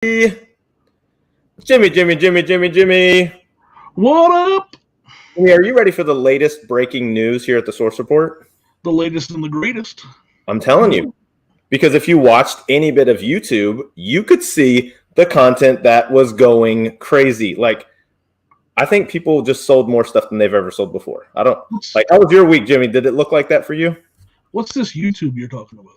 Jimmy. What up? Jimmy, are you ready for the latest breaking news here at the Source Report? The latest and the greatest. I'm telling you, because if you watched any bit of YouTube, you could see the content that was going crazy. Like, I think people just sold more stuff than they've ever sold before. How was your week, Jimmy? Did it look like that for you? What's this YouTube you're talking about?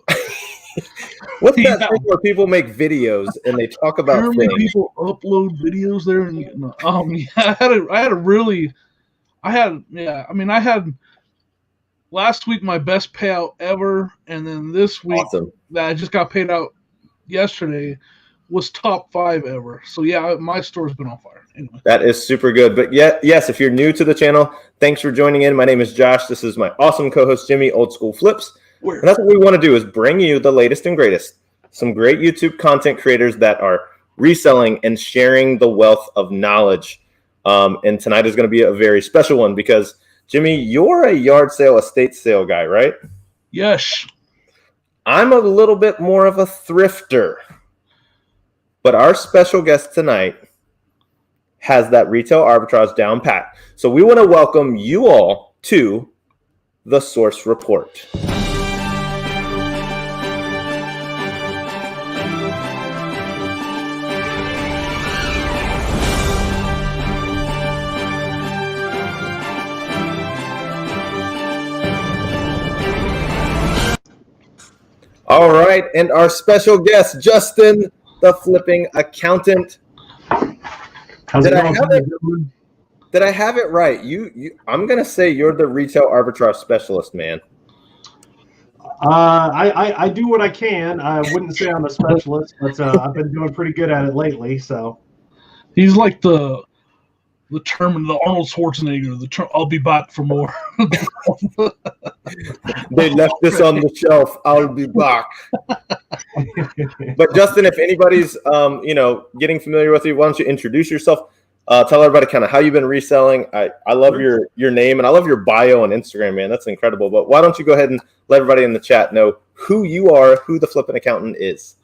What's that thing where people make videos and they talk about things? People upload videos there, and I had last week my best payout ever, and then this week that I just got paid out yesterday was top 5 ever. So yeah, my store's been on fire. Anyway. That is super good. But yes, if you're new to the channel, thanks for joining in. My name is Josh. This is my awesome co-host Jimmy, Old School Flips. And that's what we want to do, is bring you the latest and greatest. Some great YouTube content creators that are reselling and sharing the wealth of knowledge. And tonight is going to be a very special one because, Jimmy, you're a yard sale, estate sale guy, right? Yes. I'm a little bit more of a thrifter. But our special guest tonight has that retail arbitrage down pat. So we want to welcome you all to the Source Report. All right, and our special guest, Justin, the flipping accountant. Did I have it right? I'm gonna say you're the retail arbitrage specialist, man. I do what I can. I wouldn't say I'm a specialist, but I've been doing pretty good at it lately. So he's like the Arnold Schwarzenegger. I'll be back for more. They left this on the shelf. I'll be back. But Justin, if anybody's getting familiar with you, why don't you introduce yourself? Tell everybody kind of how you've been reselling. I love your name, and I love your bio on Instagram, man. That's incredible. But why don't you go ahead and let everybody in the chat know who you are, who the flipping accountant is.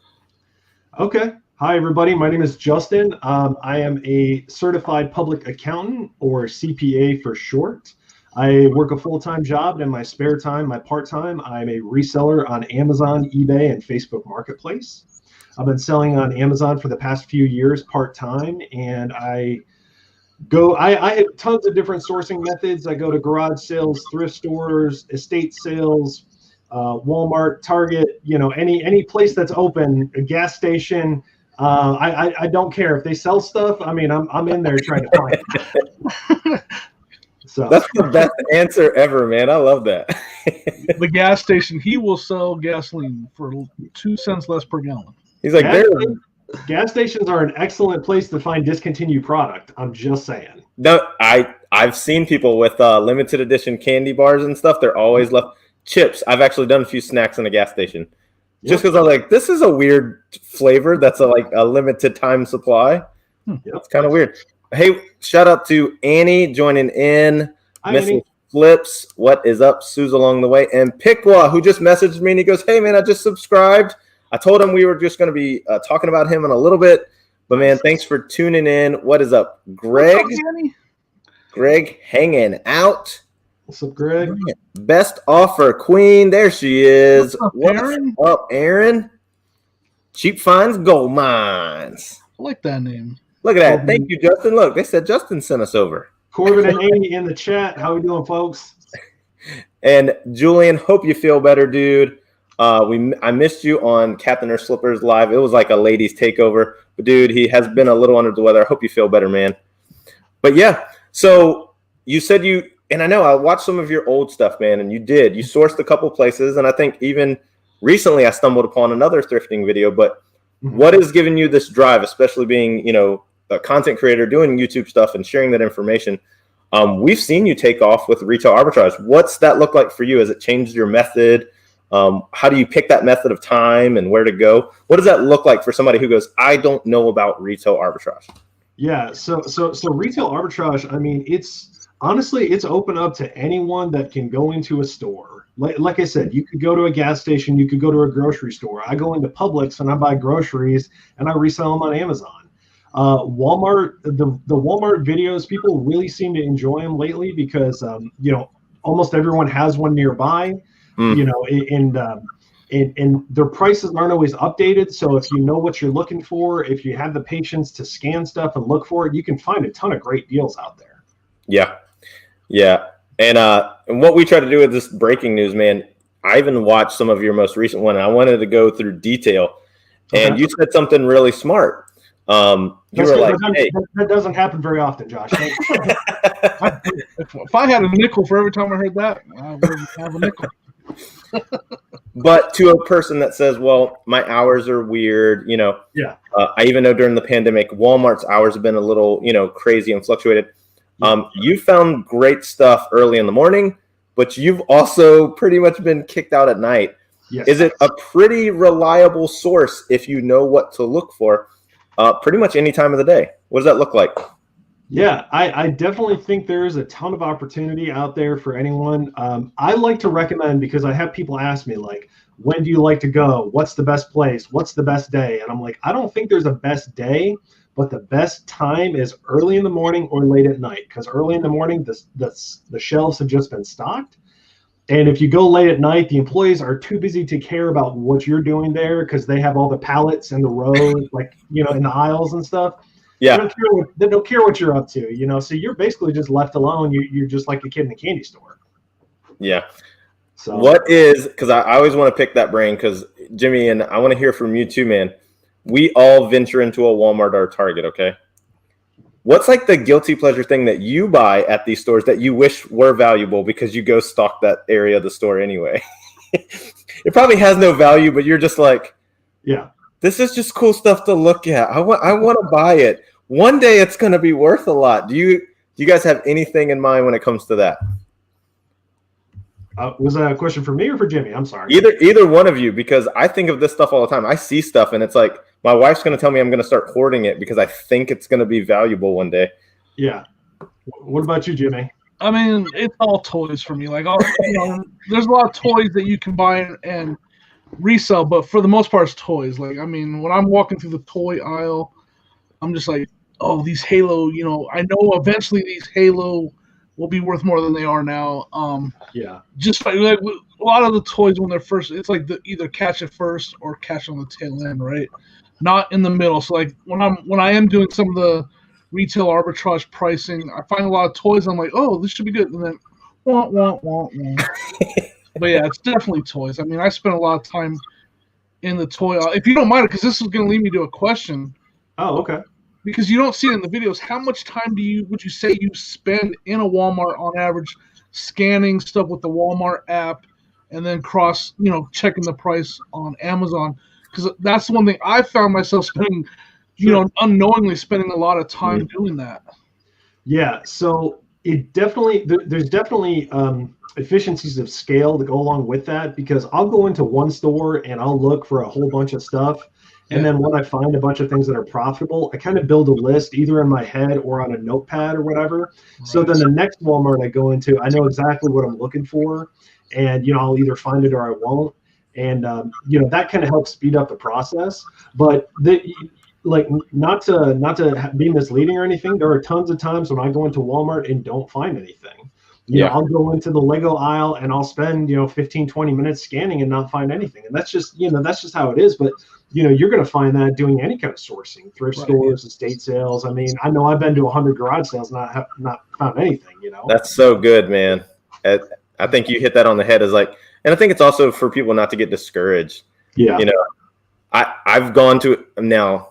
Okay. Hi, everybody. My name is Justin. I am a certified public accountant, or CPA for short. I work a full-time job, and in my spare time, my part-time, I'm a reseller on Amazon, eBay, and Facebook Marketplace. I've been selling on Amazon for the past few years part-time, and I have tons of different sourcing methods. I go to garage sales, thrift stores, estate sales, Walmart, Target, any place that's open, a gas station. I don't care if they sell stuff. I mean, I'm in there trying to find it. So that's the best answer ever, man. I love that. The gas station, he will sell gasoline for 2 cents less per gallon. He's like, gas stations are an excellent place to find discontinued product. I'm just saying. No, I've seen people with limited edition candy bars and stuff. They're always left. Chips. I've actually done a few snacks in a gas station. Just because I'm like, this is a weird flavor that's a limited time supply. It's kind of weird. Hey, shout out to Annie joining in. Mrs. Flips, what is up? Sue's along the way. And Pickwa, who just messaged me and he goes, hey, man, I just subscribed. I told him we were just going to be talking about him in a little bit. But, man, thanks for tuning in. What is up? Greg? Greg hanging out. What's up, Greg? Best offer queen. There she is. What's up, Aaron? Cheap Finds Gold Mines. I like that name. Look at that. Thank you, Justin. Look, they said Justin sent us over. Corbin and Amy in the chat. How we doing, folks? And Julian, hope you feel better, dude. I missed you on Captain Earth Slippers live. It was like a ladies takeover. But, dude, he has been a little under the weather. I hope you feel better, man. But, yeah, so you said and I know I watched some of your old stuff, man, and you sourced a couple places. And I think even recently I stumbled upon another thrifting video. But what is giving you this drive, especially being, a content creator doing YouTube stuff and sharing that information? We've seen you take off with retail arbitrage. What's that look like for you? Has it changed your method? How do you pick that method of time and where to go? What does that look like for somebody who goes, I don't know about retail arbitrage? Yeah, so retail arbitrage, I mean, it's Honestly, it's open up to anyone that can go into a store. Like I said, you could go to a gas station, you could go to a grocery store. I go into Publix and I buy groceries and I resell them on Amazon. Walmart, the Walmart videos, people really seem to enjoy them lately because almost everyone has one nearby. And their prices aren't always updated. So if you know what you're looking for, if you have the patience to scan stuff and look for it, you can find a ton of great deals out there. Yeah. And what we try to do with this breaking news, man, I even watched some of your most recent one, and I wanted to go through detail. And you said something really smart. You were like, hey. That doesn't happen very often, Josh. If I had a nickel for every time I heard that, I wouldn't have a nickel. But to a person that says, well, my hours are weird, I even know during the pandemic, Walmart's hours have been a little, crazy and fluctuated. You found great stuff early in the morning, but you've also pretty much been kicked out at night. Yes. Is it a pretty reliable source if you know what to look for pretty much any time of the day? What does that look like? Yeah, I definitely think there is a ton of opportunity out there for anyone. I like to recommend, because I have people ask me, like, when do you like to go? What's the best place? What's the best day? And I'm like, I don't think there's a best day, but the best time is early in the morning or late at night, because early in the morning, the shelves have just been stocked. And if you go late at night, the employees are too busy to care about what you're doing there because they have all the pallets and the rows, like, in the aisles and stuff. Yeah. They don't care what you're up to, so you're basically just left alone. You're just like a kid in a candy store. Yeah. So because I always want to pick that brain, because Jimmy, and I want to hear from you too, man. We all venture into a Walmart or a Target, okay? What's like the guilty pleasure thing that you buy at these stores that you wish were valuable because you go stock that area of the store anyway? It probably has no value, but you're just like, yeah, this is just cool stuff to look at. I want to buy it. One day it's going to be worth a lot. Do you guys have anything in mind when it comes to that? Was that a question for me or for Jimmy? I'm sorry. Either one of you, because I think of this stuff all the time. I see stuff and it's like, my wife's going to tell me I'm going to start hoarding it because I think it's going to be valuable one day. Yeah. What about you, Jimmy? I mean, it's all toys for me. Like, there's a lot of toys that you can buy and resell, but for the most part, it's toys. Like, I mean, when I'm walking through the toy aisle, I'm just like, oh, these Halo, I know eventually these Halo will be worth more than they are now. Yeah. Just like a lot of the toys when they're first, it's like either catch it first or catch on the tail end, right? Not in the middle. So like when I am doing some of the retail arbitrage pricing, I find a lot of toys. I'm like, oh, this should be good, and then wah, wah, wah, wah. But yeah, it's definitely toys. I mean, I spend a lot of time in the toy aisle. If you don't mind it, because this is going to lead me to a question. Oh, okay. Because you don't see it in the videos. How much time would you say you spend in a Walmart on average scanning stuff with the Walmart app and then checking the price on Amazon? Because that's the one thing I found myself spending, unknowingly spending a lot of time doing that. Yeah. So there's definitely efficiencies of scale to go along with that, because I'll go into one store and I'll look for a whole bunch of stuff. And then when I find a bunch of things that are profitable, I kind of build a list either in my head or on a notepad or whatever. Right. So then the next Walmart I go into, I know exactly what I'm looking for, and I'll either find it or I won't. And that kind of helps speed up the process. But not to be misleading or anything, there are tons of times when I go into Walmart and don't find anything. I'll go into the Lego aisle and I'll spend 15-20 minutes scanning and not find anything. And that's just how it is. But you're going to find that doing any kind of sourcing, thrift stores, estate sales. I mean, I know I've been to 100 garage sales and not found anything. That's so good, man. I think you hit that on the head. And I think it's also for people not to get discouraged. Yeah. I've gone to now.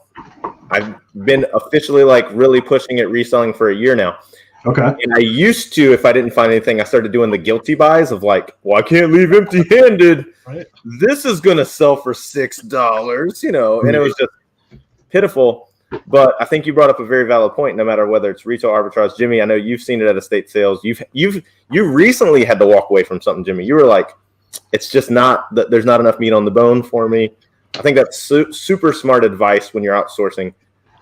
I've been officially really pushing at reselling for a year now. Okay. And I used to, if I didn't find anything, I started doing the guilty buys of I can't leave empty-handed. Right. This is going to sell for $6, and it was just pitiful. But I think you brought up a very valid point. No matter whether it's retail arbitrage, Jimmy, I know you've seen it at estate sales. You recently had to walk away from something, Jimmy. You were like, it's just not that there's not enough meat on the bone for me. I think that's super smart advice when you're outsourcing.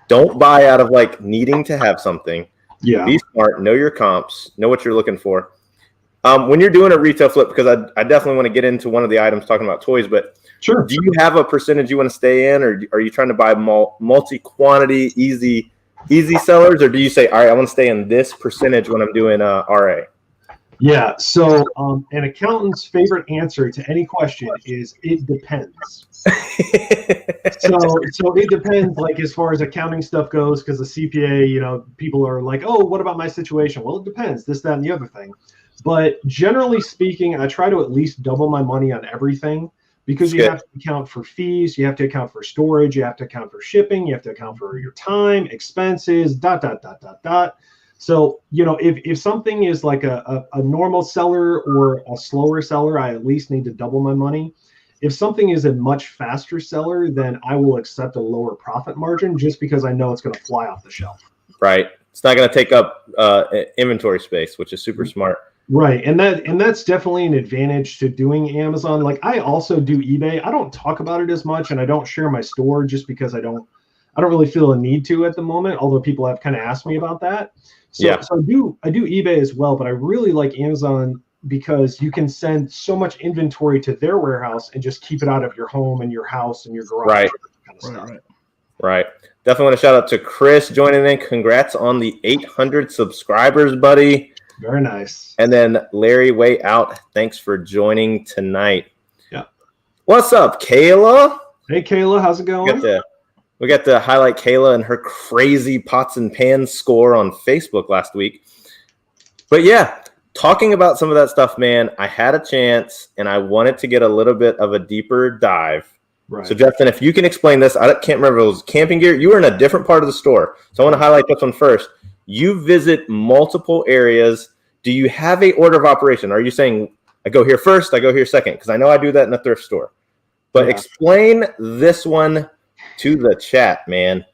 Don't buy out of needing to have something. Yeah. Be smart. Know your comps. Know what you're looking for. When you're doing a retail flip, because I definitely want to get into one of the items talking about toys, but sure. Do you have a percentage you want to stay in, or are you trying to buy multi-quantity, easy sellers, or do you say, all right, I want to stay in this percentage when I'm doing RA? Yeah. So an accountant's favorite answer to any question is it depends. so it depends, like as far as accounting stuff goes, because the CPA, people are like, oh, what about my situation? Well, it depends, this, that, and the other thing. But generally speaking, I try to at least double my money on everything, because you have to account for fees, you have to account for storage, you have to account for shipping, you have to account for your time, expenses, ... So, if something is like a normal seller or a slower seller, I at least need to double my money. If something is a much faster seller, then I will accept a lower profit margin just because I know it's going to fly off the shelf. Right. It's not going to take up inventory space, which is super smart. Right. And that's definitely an advantage to doing Amazon. Like I also do eBay. I don't talk about it as much, and I don't share my store just because I don't really feel a need to at the moment, although people have kind of asked me about that. So I do eBay as well, but I really like Amazon because you can send so much inventory to their warehouse and just keep it out of your home and your house and your garage. Right. Kind of stuff. Right. Definitely want to shout out to Chris joining in. Congrats on the 800 subscribers, buddy. Very nice. And then Larry Way Out. Thanks for joining tonight. Yeah. What's up, Kayla? Hey, Kayla. How's it going? We got to highlight Kayla and her crazy pots and pans score on Facebook last week. But yeah, talking about some of that stuff, man, I had a chance and I wanted to get a little bit of a deeper dive. Right. So Justin, if you can explain this, I can't remember if it was camping gear. You were in a different part of the store. So I want to highlight this one first. You visit multiple areas. Do you have a order of operation? Are you saying I go here first, I go here second? Because I know I do that in a thrift store. But explain this one to the chat, man.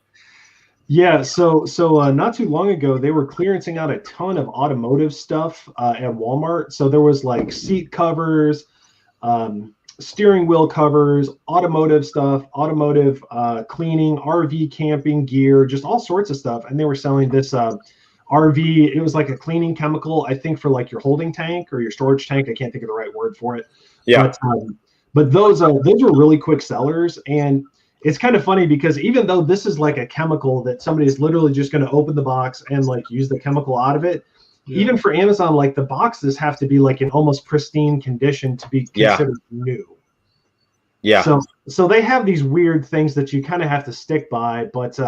Yeah, so not too long ago, they were clearancing out a ton of automotive stuff at Walmart. So there was like seat covers, steering wheel covers, automotive stuff, automotive cleaning, RV camping gear, just all sorts of stuff. And they were selling this RV. It was like a cleaning chemical, I think, for like your holding tank or your storage tank. I can't think of the right word for it. Yeah. But those were really quick sellers. And it's kind of funny because even though this is like a chemical that somebody is literally just going to open the box and like use the chemical out of it, even for Amazon, like the boxes have to be like in almost pristine condition to be considered new. Yeah. So they have these weird things that you kind of have to stick by, but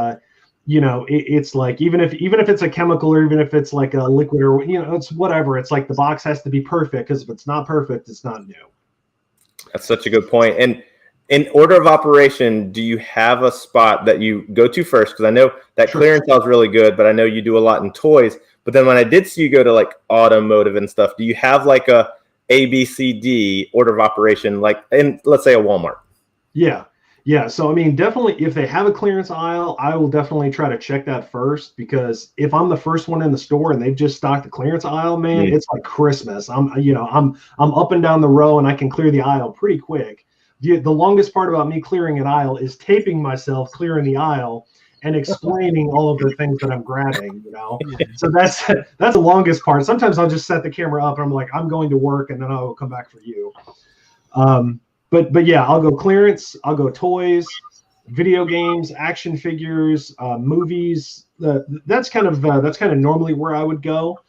it's like even if it's a chemical or even if it's like a liquid or it's whatever, it's like the box has to be perfect, because if it's not perfect, it's not new. That's such a good point. And in order of operation, do you have a spot that you go to first? Because I know that clearance aisle is really good, but I know you do a lot in toys. But then when I did see you go to like automotive and stuff, do you have like a ABCD order of operation, like in, let's say, a Walmart? Yeah. So, I mean, definitely if they have a clearance aisle, I will definitely try to check that first, because if I'm the first one in the store and they've just stocked the clearance aisle, man, it's like Christmas. I'm up and down the row and I can clear the aisle pretty quick. The longest part about me clearing an aisle is taping myself clearing the aisle and explaining all of the things that I'm grabbing, So that's the longest part. Sometimes I'll just set the camera up and I'm like, I'm going to work, and then I'll come back for you. But yeah, I'll go clearance, I'll go toys, video games, action figures, movies. That's kind of normally where I would go.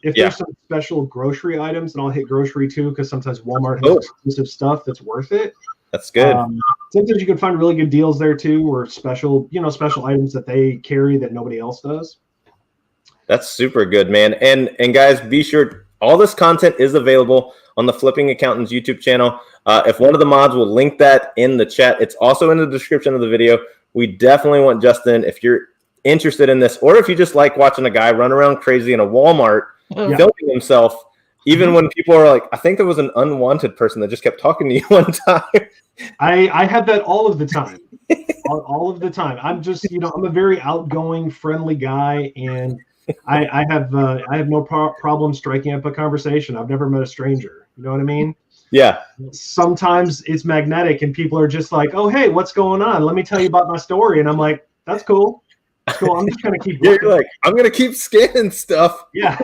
If there's some special grocery items, then I'll hit grocery too, because sometimes Walmart has exclusive stuff that's worth it. That's good. Sometimes you can find really good deals there too, or special items that they carry that nobody else does. That's super good, man. And guys, be sure all this content is available on the Flipping Accountants YouTube channel. If one of the mods will link that in the chat, it's also in the description of the video. We definitely want Justin, if you're interested in this, or if you just like watching a guy run around crazy in a Walmart filming himself, even when people are like, I think there was an unwanted person that just kept talking to you one time. I have that all of the time. all of the time. I'm just, I'm a very outgoing, friendly guy, and I have no problem striking up a conversation. I've never met a stranger. You know what I mean? Yeah. Sometimes it's magnetic and people are just like, oh, hey, what's going on? Let me tell you about my story. And I'm like, that's cool. So I'm just going to keep You're looking. like, I'm going to keep scanning stuff. Yeah.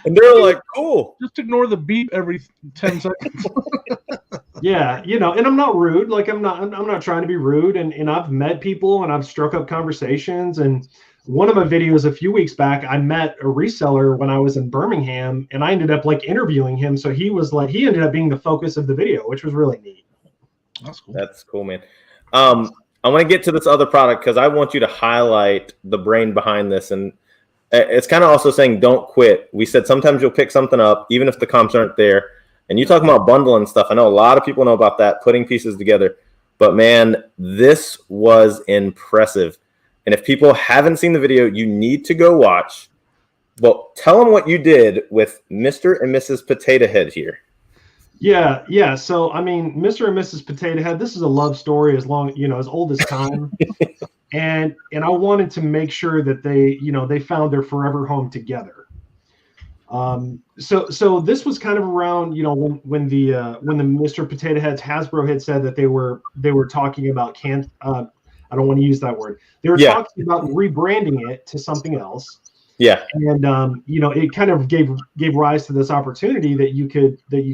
And they're like, cool. Just ignore the beep every 10 seconds. Yeah, and I'm not rude. Like I'm not trying to be rude. And I've met people and I've struck up conversations. And one of my videos a few weeks back, I met a reseller when I was in Birmingham, and I ended up like interviewing him. So he ended up being the focus of the video, which was really neat. That's cool. That's cool, man. I want to get to this other product because I want you to highlight the brain behind this. And it's kind of also saying don't quit. We said sometimes you'll pick something up, even if the comps aren't there. And you talk about bundling stuff. I know a lot of people know about that, putting pieces together. But, man, this was impressive. And if people haven't seen the video, you need to go watch. Well, tell them what you did with Mr. and Mrs. Potato Head here. Yeah. So, I mean, Mr. and Mrs. Potato Head, this is a love story as old as time. and I wanted to make sure that they found their forever home together. So this was kind of around, when the Mr. Potato Head's Hasbro had said that they were talking about I don't want to use that word. They were talking about rebranding it to something else. Yeah. And it kind of gave rise to this opportunity that you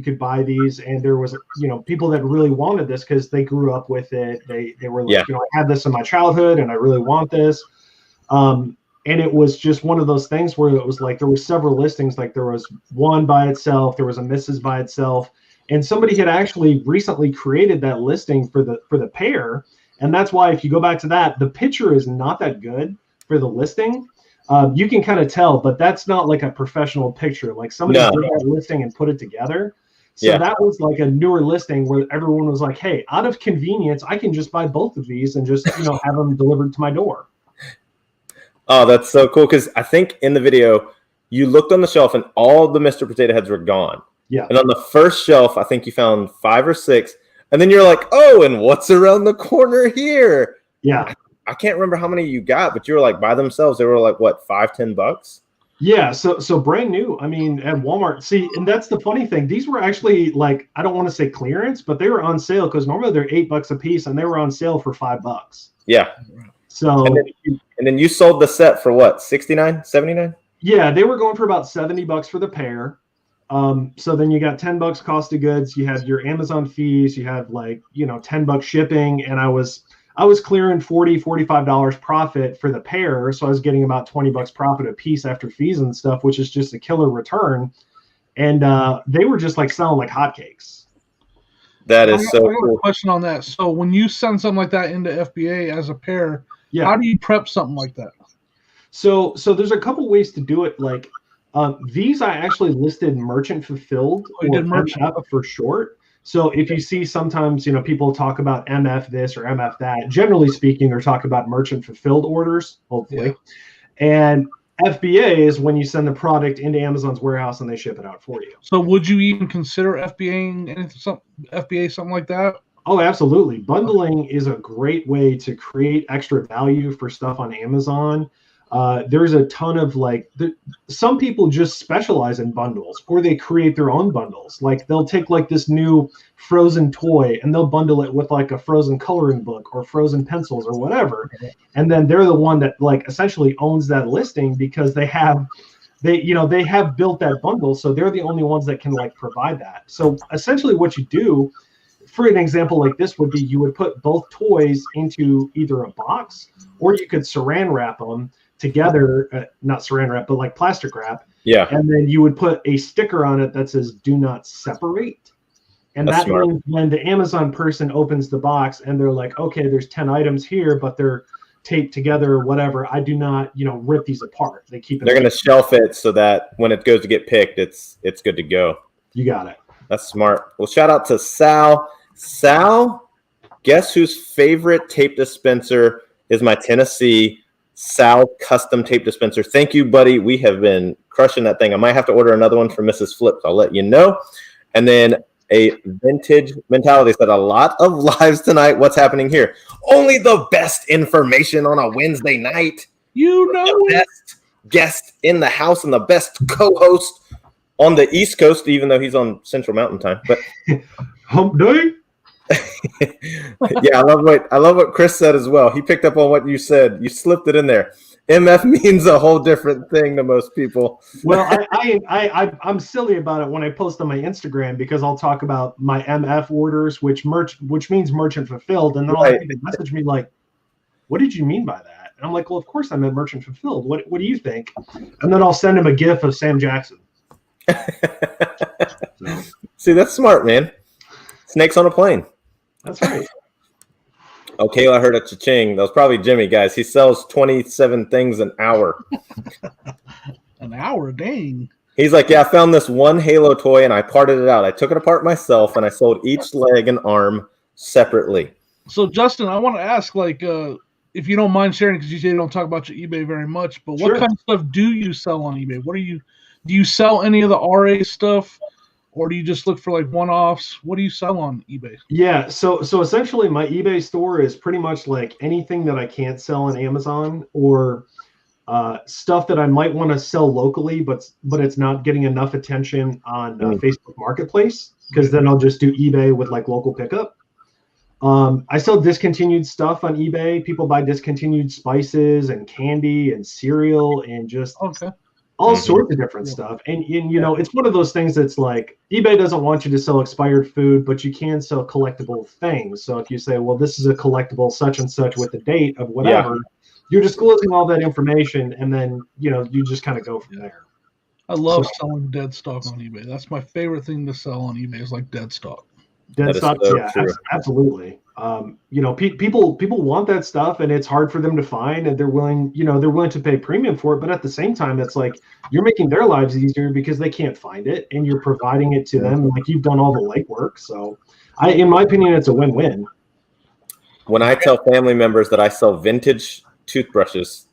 could buy these, and there was people that really wanted this because they grew up with it. They were like, I had this in my childhood and I really want this. And it was just one of those things where it was like there were several listings. Like there was one by itself, there was a Mrs. by itself, and somebody had actually recently created that listing for the pair. And that's why if you go back to that, the picture is not that good for the listing. You can kind of tell, but that's not like a professional picture. Like somebody did that listing and put it together. So that was like a newer listing where everyone was like, hey, out of convenience, I can just buy both of these and just have them delivered to my door. Oh, that's so cool. Because I think in the video, you looked on the shelf and all the Mr. Potato Heads were gone. Yeah. And on the first shelf, I think you found 5 or 6. And then you're like, oh, and what's around the corner here? Yeah. I can't remember how many you got, but you were like by themselves. They were like, what, $5-10? Yeah. So brand new. I mean, at Walmart. See, and that's the funny thing. These were actually like, I don't want to say clearance, but they were on sale because normally they're $8 a piece, and they were on sale for $5. Yeah. So and then you sold the set for what, $69, $79? Yeah, they were going for about $70 for the pair. So then you got $10 cost of goods. You had your Amazon fees. You had like $10 shipping, and I was clearing $40-$45 profit for the pair. So I was getting about $20 profit a piece after fees and stuff, which is just a killer return. And they were just like selling like hotcakes. That is so cool. I got a question on that. So when you send something like that into FBA as a pair, how do you prep something like that? So there's a couple ways to do it. Like these, I actually listed merchant fulfilled or merchant for short. So if you see sometimes, people talk about MF this or MF that, generally speaking, they're talking about merchant fulfilled orders, hopefully. Yeah. And FBA is when you send the product into Amazon's warehouse and they ship it out for you. So would you even consider FBA something like that? Oh, absolutely. Bundling is a great way to create extra value for stuff on Amazon. There's a ton of some people just specialize in bundles, or they create their own bundles. Like they'll take like this new Frozen toy and they'll bundle it with like a Frozen coloring book or Frozen pencils or whatever. And then they're the one that like essentially owns that listing because they have built that bundle. So they're the only ones that can like provide that. So essentially what you do for an example like this would be you would put both toys into either a box, or you could saran wrap them together, not saran wrap, but like plastic wrap. Yeah. And then you would put a sticker on it that says "Do not separate." And That's that smart. means when the Amazon person opens the box and they're like, okay, there's 10 items here, but they're taped together or whatever, I do not, rip these apart. They keep it. They're going to shelf it so that when it goes to get picked, it's good to go. You got it. That's smart. Well, shout out to Sal. Sal, guess whose favorite tape dispenser is my Tennessee Sal custom tape dispenser? Thank you, buddy. We have been crushing that thing. I might have to order another one for Mrs. Flips. I'll let you know. And then a vintage mentality said a lot of lives tonight. What's happening here? Only the best information on a Wednesday night. The best guest in the house and the best co-host on the East Coast, even though he's on Central Mountain Time. But Hump day. Yeah, I love what Chris said as well. He picked up on what you said. You slipped it in there. MF means a whole different thing to most people. Well, I'm silly about it when I post on my Instagram because I'll talk about my MF orders, which means merchant fulfilled, and then I'll have people message me like, "What did you mean by that?" And I'm like, "Well, of course I meant merchant fulfilled. What do you think?" And then I'll send him a GIF of Sam Jackson. So, see, that's smart, man. Snakes on a plane. That's right. Okay, I heard a cha-ching. That was probably Jimmy, guys. He sells 27 things an hour. An hour? Dang. He's like, yeah, I found this one Halo toy and I parted it out. I took it apart myself and I sold each leg and arm separately. So, Justin, I want to ask, like, if you don't mind sharing, because you say you don't talk about your eBay very much, but what kind of stuff do you sell on eBay? Do you sell any of the RA stuff? Or do you just look for like one-offs? What do you sell on eBay? Yeah, so essentially my eBay store is pretty much like anything that I can't sell on Amazon or stuff that I might want to sell locally, but it's not getting enough attention on Facebook Marketplace, because then I'll just do eBay with like local pickup. I sell discontinued stuff on eBay. People buy discontinued spices and candy and cereal and just all sorts of different stuff. And you know, it's one of those things that's like eBay doesn't want you to sell expired food, but you can sell collectible things. So if you say, well, this is a collectible such and such with the date of whatever, you're disclosing all that information, and then, you know, you just kind of go from there. I love selling dead stock on eBay. That's my favorite thing to sell on eBay is like dead stock. Dead stock, yeah, absolutely. You know, people want that stuff, and it's hard for them to find, and they're willing to pay premium for it. But at the same time, it's like you're making their lives easier because they can't find it, and you're providing it to them. Like, you've done all the legwork. So, in my opinion, it's a win-win. When I tell family members that I sell vintage toothbrushes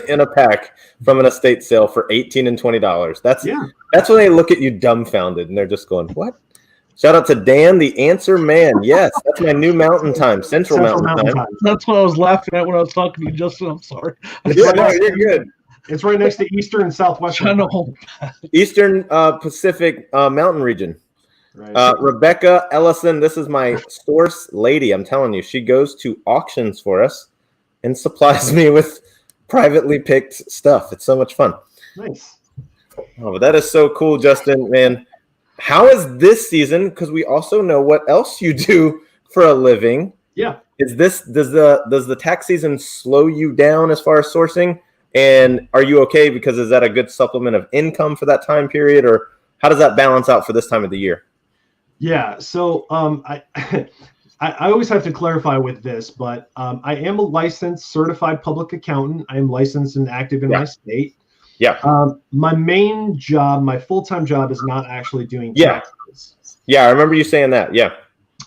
in a pack from an estate sale for $18 and $20, that's when they look at you dumbfounded, and they're just going, "What?" Shout out to Dan, the answer man. Yes, that's my new mountain time, Central Mountain time. That's what I was laughing at when I was talking to you, Justin. I'm sorry. Yeah, no, you're good. It's right next to Eastern and Southwestern. Eastern Pacific Mountain region. Right. Rebecca Ellison, this is my source lady. I'm telling you, she goes to auctions for us and supplies me with privately picked stuff. It's so much fun. Nice. Oh, but that is so cool, Justin, man. How is this season? Because we also know what else you do for a living. Yeah. Does the tax season slow you down as far as sourcing? And are you okay? Because is that a good supplement of income for that time period, or how does that balance out for this time of the year? Yeah. So I always have to clarify with this, but I am a licensed certified public accountant. I am licensed and active in my state. Yeah. My main job, my full-time job, is not actually doing taxes. Yeah, I remember you saying that. Yeah.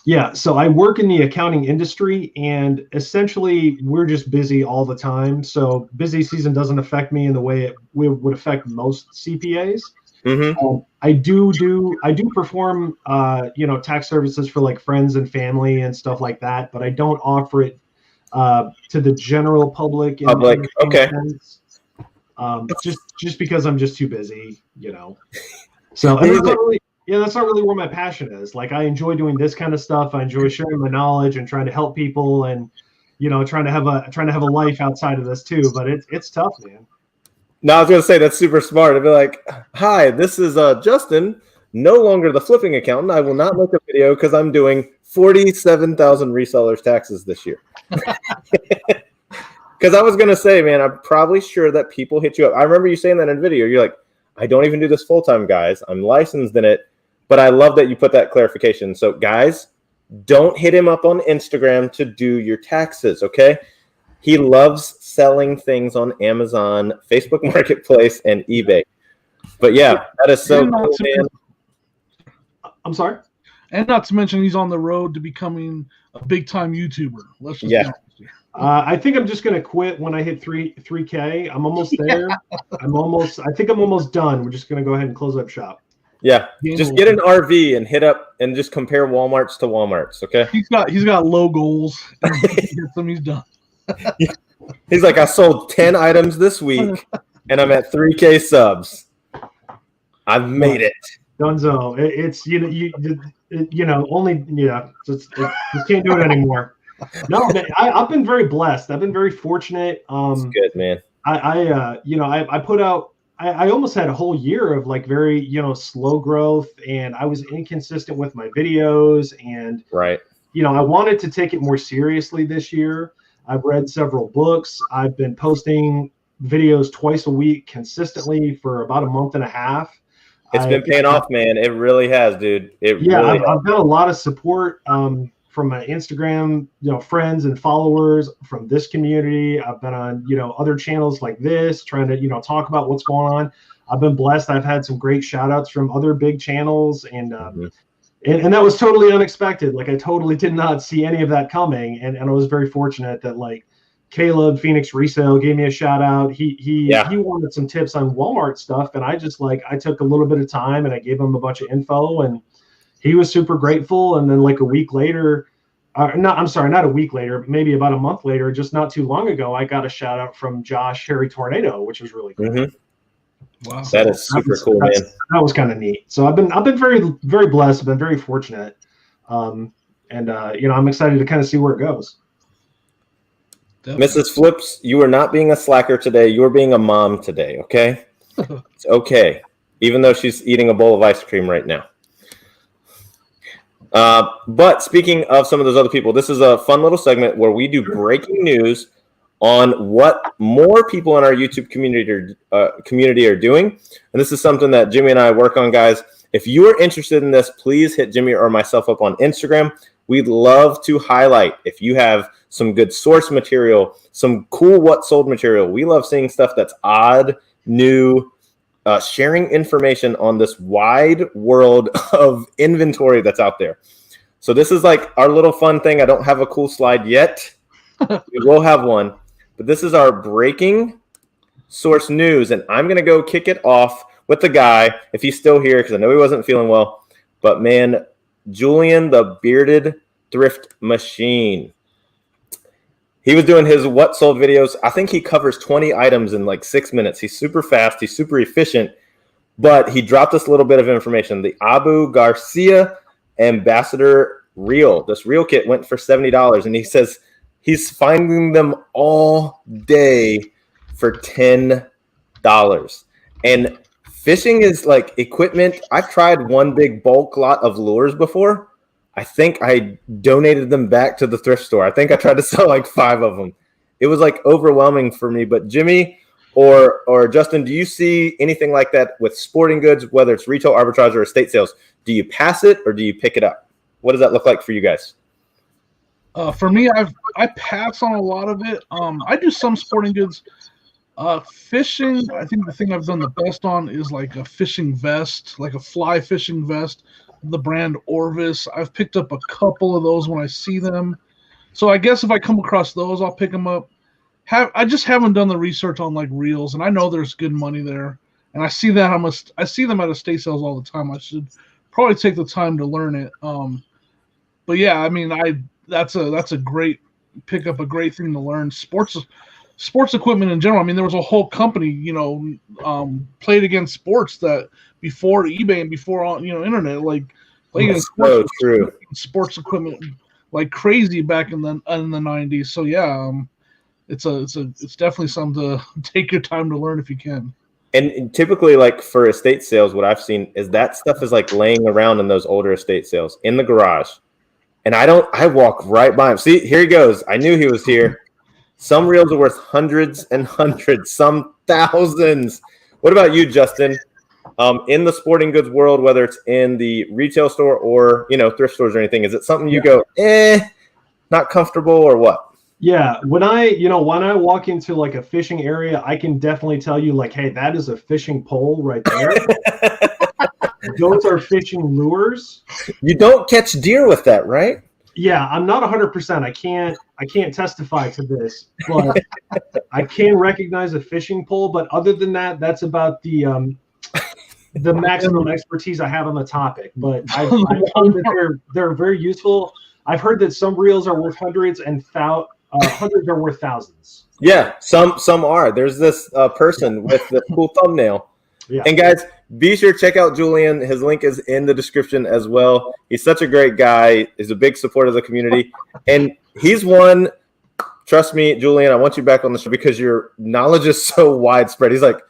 Yeah. So I work in the accounting industry, and essentially we're just busy all the time. So busy season doesn't affect me in the way it would affect most CPAs. Mm-hmm. I do perform tax services for like friends and family and stuff like that, but I don't offer it to the general public. Okay. Just because I'm just too busy, you know. So that's not really where my passion is. Like, I enjoy doing this kind of stuff. I enjoy sharing my knowledge and trying to help people, and trying to have a life outside of this too. But it's tough, man. No, I was gonna say that's super smart. I'd be like, "Hi, this is Justin, no longer the flipping accountant. I will not make a video because I'm doing 47,000 resellers taxes this year." Because I was going to say, man, I'm probably sure that people hit you up. I remember you saying that in a video. You're like, I don't even do this full-time, guys. I'm licensed in it. But I love that you put that clarification. So, guys, don't hit him up on Instagram to do your taxes, okay? He loves selling things on Amazon, Facebook Marketplace, and eBay. But, yeah, that is so cool, man. I'm sorry? And not to mention he's on the road to becoming a big-time YouTuber. Let's just I think I'm just gonna quit when I hit 3K. I'm almost there. I think I'm almost done. We're just gonna go ahead and close up shop. Yeah, just get an RV and hit up and just compare Walmarts to Walmarts. Okay. He's got low goals. He's done. He's like, I sold 10 items this week, and I'm at 3K subs. I've made it. Dunzo. It's Just can't do it anymore. No, man, I've been very blessed. I've been very fortunate. That's good, man. I put out. I almost had a whole year of like very slow growth, and I was inconsistent with my videos, and right. I wanted to take it more seriously this year. I've read several books. I've been posting videos twice a week consistently for about a month and a half. It's been paying off, man. It really has, dude. I've got a lot of support from my Instagram, friends and followers from this community. I've been on, other channels like this, trying to, talk about what's going on. I've been blessed. I've had some great shout outs from other big channels, and that was totally unexpected. Like, I totally did not see any of that coming. And I was very fortunate that, like, Caleb Phoenix Resale gave me a shout out. He wanted some tips on Walmart stuff, and I took a little bit of time and I gave him a bunch of info, and he was super grateful. And then like a week later, not a week later, maybe about a month later, just not too long ago, I got a shout out from Josh Harry Tornado, which was really cool. Mm-hmm. Wow, that is super cool, man. That was kind of neat. So I've been very, very blessed. I've been very fortunate, and I'm excited to kind of see where it goes. Definitely. Mrs. Flips, you are not being a slacker today. You are being a mom today, okay? It's okay, even though she's eating a bowl of ice cream right now. But speaking of some of those other people, this is a fun little segment where we do breaking news on what more people in our YouTube community are doing. And this is something that Jimmy and I work on, guys. If you are interested in this, please hit Jimmy or myself up on Instagram. We'd love to highlight if you have some good source material, some cool what sold material. We love seeing stuff that's odd, new, sharing information on this wide world of inventory that's out there. So this is like our little fun thing. I don't have a cool slide yet. We will have one. But this is our breaking source news, and I'm going to go kick it off with the guy, if he's still here, because I know he wasn't feeling well. But, man, Julian the Bearded Thrift Machine. He was doing his what sold videos. I think he covers 20 items in like 6 minutes. He's super fast. He's super efficient. But he dropped us a little bit of information. The Abu Garcia Ambassador Reel. This reel kit went for $70, and he says he's finding them all day for $10. And fishing is like equipment. I've tried one big bulk lot of lures before. I think I donated them back to the thrift store. I think I tried to sell like 5 of them. It was like overwhelming for me. But Jimmy or Justin, do you see anything like that with sporting goods, whether it's retail arbitrage or estate sales? Do you pass it or do you pick it up? What does that look like for you guys? For me, I pass on a lot of it. I do some sporting goods. Fishing, I think the thing I've done the best on is like a fishing vest, like a fly fishing vest, the brand Orvis. I've picked up a couple of those when I see them. So I guess if I come across those, I'll pick them up. I just haven't done the research on like reels, and I know there's good money there. And I see that I see them at estate sales all the time. I should probably take the time to learn it. But yeah, I mean, that's a great pickup, a great thing to learn. Sports equipment in general. I mean, there was a whole company, played against sports that before eBay and before internet, like played against sports equipment like crazy back in the 90s. So yeah, it's definitely something to take your time to learn if you can. And typically, like for estate sales, what I've seen is that stuff is like laying around in those older estate sales in the garage. And I walk right by him. See, here he goes. I knew he was here. Some reels are worth hundreds and hundreds, some thousands. What about you, Justin? In the sporting goods world, whether it's in the retail store or, thrift stores or anything, is it something you go, not comfortable or what? Yeah. When I walk into like a fishing area, I can definitely tell you like, hey, that is a fishing pole right there. Those are fishing lures. You don't catch deer with that, right? Yeah, I'm not 100%. I can't testify to this, but I can recognize a fishing pole. But other than that, that's about the maximum expertise I have on the topic. But I've heard that they're very useful. I've heard that some reels are worth hundreds and hundreds are worth thousands. Yeah, some are. There's this person with the cool thumbnail. Yeah. And guys, be sure to check out Julian. His link is in the description as well. He's such a great guy. He's a big supporter of the community. And he's one, trust me, Julian, I want you back on the show because your knowledge is so widespread. He's like,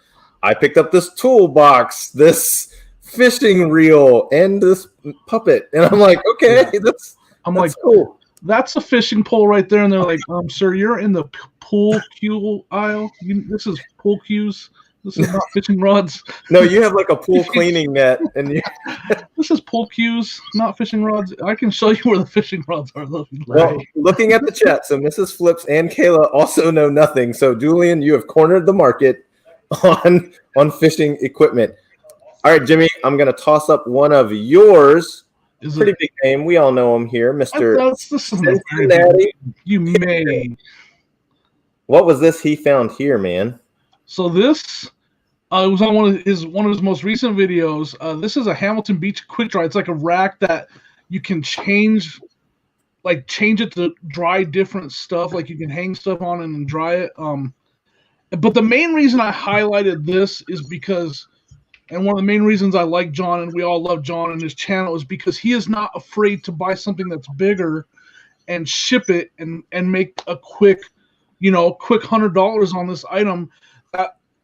I picked up this toolbox, this fishing reel, and this puppet. And I'm like, okay, that's cool. That's a fishing pole right there. And they're like, sir, you're in the pool cue aisle. This is pool cues. This is not fishing rods. No, you have like a pool cleaning net, and this is pool cues, not fishing rods. I can show you where the fishing rods are, though. Well, looking at the chat, so Mrs. Flips and Kayla also know nothing. So, Julian, you have cornered the market on fishing equipment. All right, Jimmy, I'm going to toss up one of yours. Pretty big name. We all know him here, Mr. Cincinnati. You may. What was this he found here, man? So this it was on one of his most recent videos. This is a Hamilton Beach quick dry. It's like a rack that you can change it to dry different stuff. Like you can hang stuff on it and dry it. But the main reason I highlighted this is because, and one of the main reasons I like John and we all love John and his channel is because he is not afraid to buy something that's bigger and ship it and make a quick $100 on this item.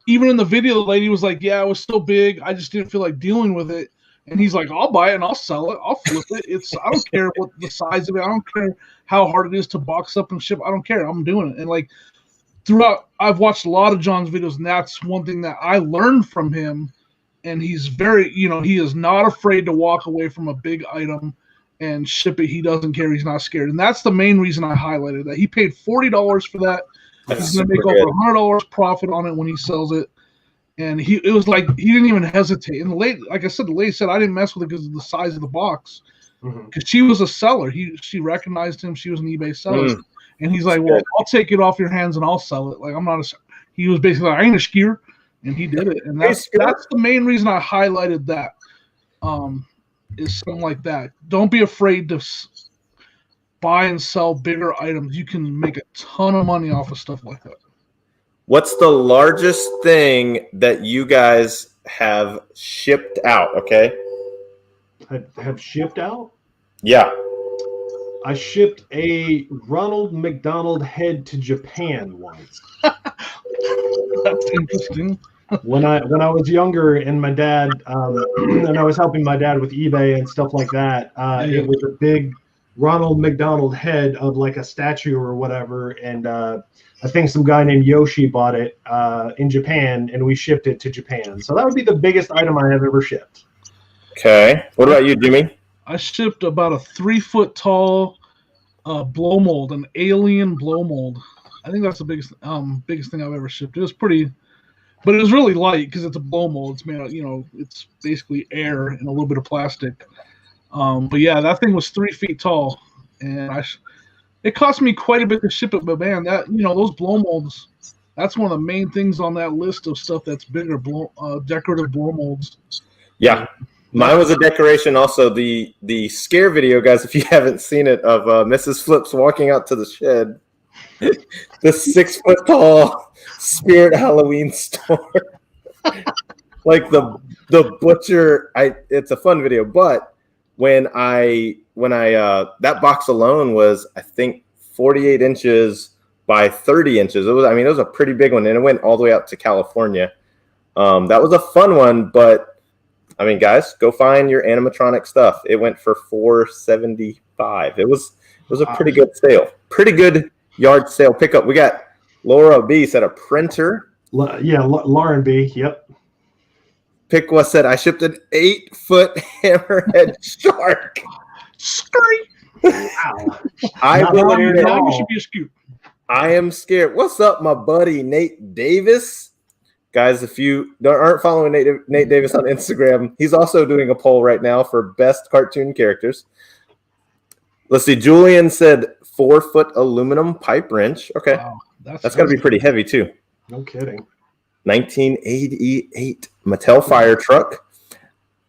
Even in the video, the lady was like, yeah, it was still big. I just didn't feel like dealing with it. And he's like, I'll buy it and I'll sell it. I'll flip it. I don't care what the size of it. I don't care how hard it is to box up and ship. I don't care. I'm doing it. And like throughout, I've watched a lot of John's videos, and that's one thing that I learned from him. And he's very, he is not afraid to walk away from a big item and ship it. He doesn't care. He's not scared. And that's the main reason I highlighted that. He paid $40 for that. He's going to make over $100 profit on it when he sells it. And it was like he didn't even hesitate. And the lady, like I said, I didn't mess with it because of the size of the box. Because she was a seller. She recognized him. She was an eBay seller. And he's like, well, I'll take it off your hands and I'll sell it. Like, I'm not he was basically like, I ain't a skier. And he did it. And that's the main reason I highlighted that. Is something like that. Don't be afraid to buy and sell bigger items. You can make a ton of money off of stuff like that. What's the largest thing that you guys have shipped out? Okay. Have shipped out? Yeah. I shipped a Ronald McDonald head to Japan once. That's interesting. When I was younger and my dad and I was helping my dad with eBay and stuff like that, it was a big Ronald McDonald head of like a statue or whatever, and I think some guy named Yoshi bought it in Japan, and we shipped it to Japan. So that would be the biggest item I have ever shipped. Okay. What about you, Jimmy? I shipped about a 3-foot tall blow mold, an alien blow mold. I think that's the biggest thing I've ever shipped. It was pretty, but it was really light because it's a blow mold. It's made out, it's basically air and a little bit of plastic. But yeah, that thing was 3 feet tall, and it cost me quite a bit to ship it. But man, that those blow molds, that's one of the main things on that list of stuff that's bigger, decorative blow molds. Yeah, mine was a decoration. Also, the scare video, guys, if you haven't seen it, of Mrs. Flips walking out to the shed, the 6 foot tall Spirit Halloween store, like the butcher. It's a fun video, but when I that box alone was, I think, 48 inches by 30 inches. It was a pretty big one, and it went all the way out to California. That was a fun one, but I mean, guys, go find your animatronic stuff. It went for $475. It was a pretty good sale. Pretty good yard sale pickup. We got Laura B said a printer. Lauren B. Yep. Pickwa said, I shipped an 8-foot hammerhead shark. Wow. I am scared. What's up, my buddy Nate Davis? Guys, if you aren't following Nate Davis on Instagram, he's also doing a poll right now for best cartoon characters. Let's see. Julian said 4-foot aluminum pipe wrench. Okay. Wow, that's got to be pretty heavy, too. No kidding. 1988 Mattel fire truck.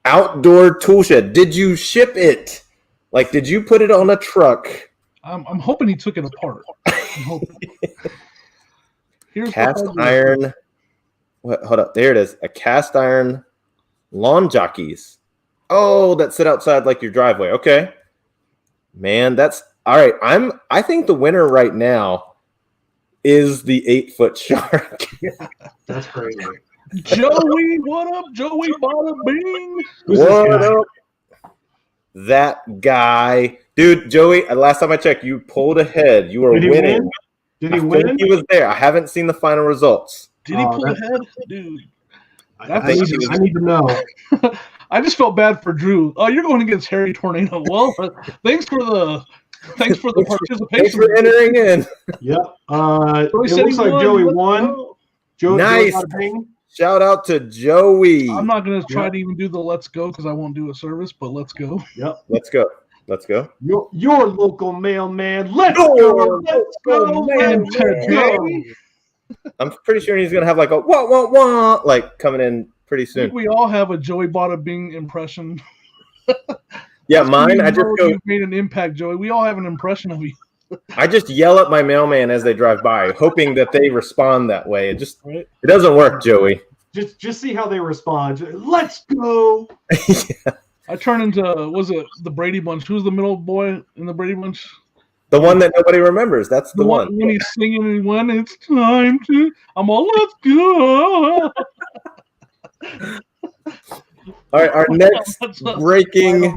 Outdoor tool shed. Did you ship it? Like, did you put it on a truck? I'm hoping he took it apart. I'm hoping. Here's cast iron. hold up. There it is. A cast iron lawn jockeys. Oh, that sit outside like your driveway. Okay. Man, that's all right. I think the winner right now is the 8-foot shark. That's crazy. Joey, what up, Joey? Bada bing. What up? That guy, dude. Joey, last time I checked, you pulled ahead. You were winning. Win? Did he win? He was there. I haven't seen the final results. Did he pull ahead, dude? I need to know. I just felt bad for Drew. Oh, you're going against Harry Tornado. Well, thanks for the participation. Thanks for entering in. Yep. It looks like Joey won. Nice. Shout out to Joey. I'm not going to try to even do the let's go because I won't do a service, but let's go. Yep. Let's go. Let's go. Your local mailman. Let's go. Let's go. And today, I'm pretty sure he's going to have like a wah, like coming in pretty soon. I think we all have a Joey Bada Bing impression. Yeah, mine. I just go. You've made an impact, Joey. We all have an impression of you. I just yell at my mailman as they drive by, hoping that they respond that way. It doesn't work, Joey. Just see how they respond. Let's go. Yeah. I turn into was it the Brady Bunch? Who's the middle boy in the Brady Bunch? The one that nobody remembers. That's the one. When he's singing and when it's time to, I'm all let's go. All right, our next breaking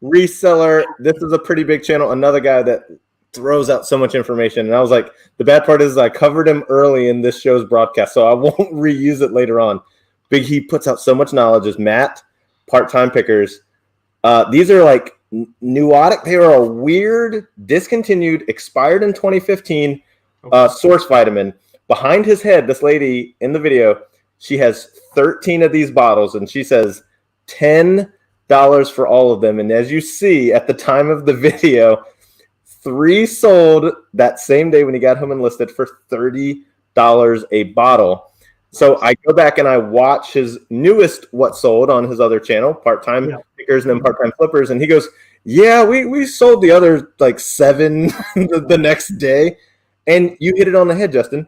reseller. This is a pretty big channel. Another guy that throws out so much information. And I was like, the bad part is I covered him early in this show's broadcast, so I won't reuse it later on. But he puts out so much knowledge. Is Matt, Part-Time Pickers. These are like Nuotic. They are a weird, discontinued, expired in 2015 source vitamin. Behind his head, this lady in the video, she has 13 of these bottles, and she says $10 for all of them. And as you see at the time of the video, 3 sold that same day when he got home and listed for $30 a bottle. So I go back and I watch his newest What Sold on his other channel, Part-Time Pickers and then Part-Time Flippers. And he goes, yeah, we sold the other like 7 the next day. And you hit it on the head, Justin.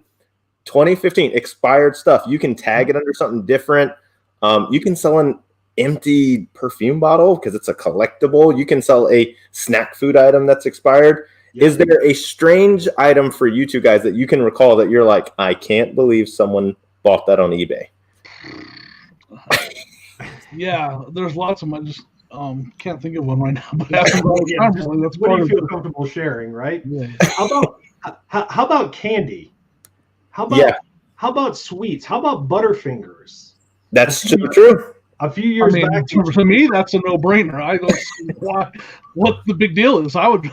2015 expired stuff. You can tag it under something different. You can sell an empty perfume bottle because it's a collectible. You can sell a snack food item that's expired. Yeah. Is there a strange item for you two guys that you can recall that you're like, I can't believe someone bought that on eBay? Yeah, there's lots of them. I just can't think of one right now. But what do you feel comfortable sharing, right? Yeah. How about candy? How about sweets? How about Butterfingers? That's true. A few years back, to me, that's a no-brainer. I don't see why. What the big deal is? I would.